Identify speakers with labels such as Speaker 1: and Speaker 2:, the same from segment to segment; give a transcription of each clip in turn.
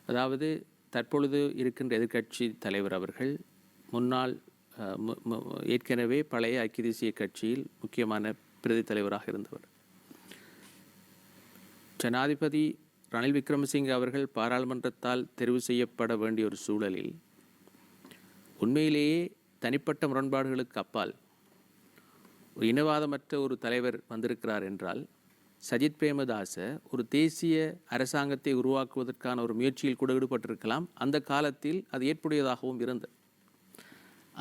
Speaker 1: அதாவது தற்பொழுது இருக்கின்ற எதிர்க்கட்சி தலைவர் அவர்கள் முன்னாள் ஏற்கனவே பழைய ஐக்கிய தேசிய கட்சியில் முக்கியமான பிரதி தலைவராக இருந்தவர். ஜனாதிபதி ரணில் விக்ரமசிங்கே அவர்கள் பாராளுமன்றத்தால் தெரிவு செய்யப்பட வேண்டிய ஒரு சூழலில் உண்மையிலேயே தனிப்பட்ட முரண்பாடுகளுக்கு அப்பால் ஒரு இனவாதமற்ற ஒரு தலைவர் வந்திருக்கிறார் என்றால் சஜித் பிரேமதாச ஒரு தேசிய அரசாங்கத்தை உருவாக்குவதற்கான ஒரு முயற்சியில் கூட ஈடுபட்டிருக்கலாம். அந்த காலத்தில் அது ஏற்புடையதாகவும் இருந்தது.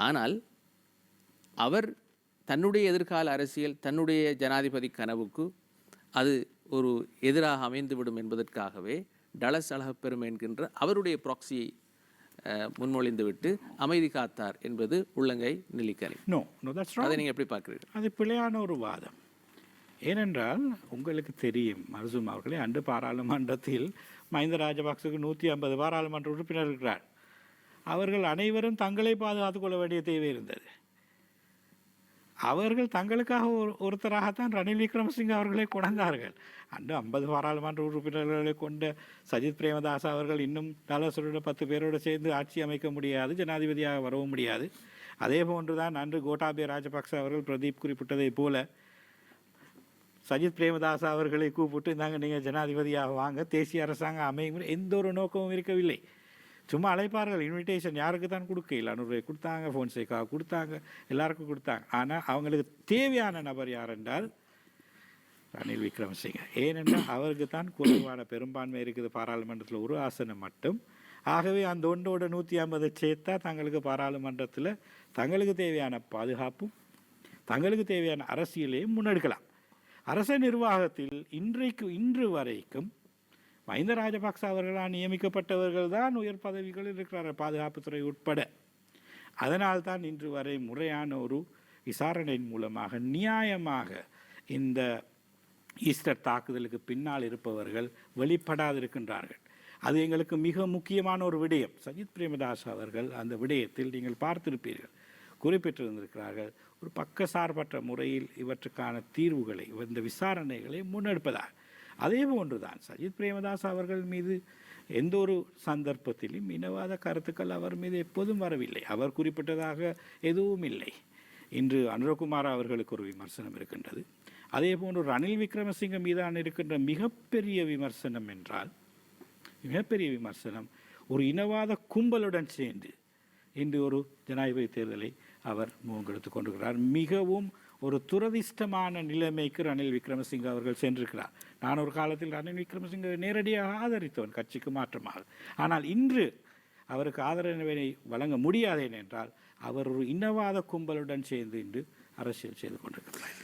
Speaker 1: ஆனால் அவர் தன்னுடைய எதிர்கால அரசியல், தன்னுடைய ஜனாதிபதி கனவுக்கு அது ஒரு எதிராக அமைந்துவிடும் என்பதற்காகவே டலஸ் அழகப்பெருமை என்கின்ற அவருடைய ப்ராக்சியை முன்மொழிந்துவிட்டு அமைதி காத்தார் என்பது உள்ளங்கை நெல்லிக்கனி. அதை நீங்கள் எப்படி பார்க்குறீர்கள்?
Speaker 2: அது பிழையான ஒரு வாதம். ஏனென்றால் உங்களுக்கு தெரியும் மர்சூம் அவர்களே, அன்று பாராளுமன்றத்தில் மஹிந்த ராஜபக்சவுக்கு 150 பாராளுமன்ற உறுப்பினர் இருக்கிறார். அவர்கள் அனைவரும் தங்களை பாதுகாத்துக் கொள்ள வேண்டிய தேவை இருந்தது. அவர்கள் தங்களுக்காக ஒருத்தராகத்தான் ரணில் விக்ரமசிங்கே அவர்களை கொண்டார்கள். அன்று 50 பாராளுமன்ற உறுப்பினர்களை கொண்ட சஜித் பிரேமதாஸ் அவர்கள் இன்னும் டலஸோட 10 பேரோடு சேர்ந்து ஆட்சி அமைக்க முடியாது, ஜனாதிபதியாக வரவும் முடியாது. அதே போன்றுதான் அன்று கோட்டாபய ராஜபக்ச அவர்கள் பிரதீப் குறிப்பிட்டதை போல சஜித் பிரேமதாஸ் அவர்களை கூப்பிட்டு நாங்கள் நீங்கள் ஜனாதிபதியாக வாங்க, தேசிய அரசாங்கம் அமையும் எந்த ஒரு நோக்கமும் இருக்கவில்லை. சும்மா அழைப்பார்கள், இன்விடேஷன் யாருக்கு தான் கொடுக்கல. அனுரை கொடுத்தாங்க, ஃபோன்சேக்கா கொடுத்தாங்க, எல்லாருக்கும் கொடுத்தாங்க. ஆனால் அவங்களுக்கு தேவையான நபர் யார் என்றால் ரணில் விக்ரமசிங்கே. ஏனென்றால் அவருக்கு தான் குறைவான பெரும்பான்மை இருக்குது பாராளுமன்றத்தில், ஒரு ஆசனம் மட்டும். ஆகவே அந்த ஒன்றோட 150 சேர்த்தா தங்களுக்கு பாராளுமன்றத்தில் தங்களுக்கு தேவையான பாதுகாப்பும் தங்களுக்கு தேவையான அரசியலையும் முன்னெடுக்கலாம். அரச நிர்வாகத்தில் இன்று வரைக்கும் மஹிந்த ராஜபக்ச அவர்களால் நியமிக்கப்பட்டவர்கள் தான் உயர் பதவிகளில் இருக்கிறார், பாதுகாப்புத்துறை உட்பட. அதனால் தான் இன்று வரை முறையான ஒரு விசாரணையின் மூலமாக நியாயமாக இந்த ஈஸ்டர் தாக்குதலுக்கு பின்னால் இருப்பவர்கள் வெளிப்படாதிருக்கின்றார்கள். அது எங்களுக்கு மிக முக்கியமான ஒரு விடயம். சஜித் பிரேமதாஸ் அவர்கள் அந்த விடயத்தில் நீங்கள் பார்த்திருப்பீர்கள், குறிப்பிட்டிருந்திருக்கிறார்கள். ஒரு பக்கசார்பற்ற முறையில் இவற்றுக்கான தீர்வுகளை, இந்த விசாரணைகளை முன்னெடுப்பதாக. அதே போன்றுதான் சஜித் பிரேமதாஸ் அவர்கள் மீது எந்த ஒரு சந்தர்ப்பத்திலும் இனவாத கருத்துக்கள் அவர் மீது எப்போதும் வரவில்லை. அவர் குறிப்பிட்டதாக எதுவும் இல்லை. இன்று அனுரகுமார் அவர்களுக்கு ஒரு விமர்சனம் இருக்கின்றது. அதே போன்று ரணில் விக்ரமசிங்கே மீதான இருக்கின்ற மிகப்பெரிய விமர்சனம் என்றால், மிகப்பெரிய விமர்சனம் ஒரு இனவாத கும்பலுடன் சேர்ந்து இன்று ஒரு ஜனாதிபதி தேர்தலை அவர் முகங்கெடுத்து கொண்டிருக்கிறார். மிகவும் ஒரு துரதிஷ்டமான நிலைமைக்கு ரணில் விக்ரமசிங்கே அவர்கள் சென்றிருக்கிறார். நான் ஒரு காலத்தில் ரணில் விக்ரமசிங்கே நேரடியாக ஆதரித்தவன், கட்சிக்கு மாற்றமாக. ஆனால் இன்று அவருக்கு ஆதரவினை வழங்க முடியாது என்றால் அவர் ஒரு இனவாத கும்பலுடன் சேர்ந்து இன்று அரசியல் செய்து கொண்டிருக்கிறார்.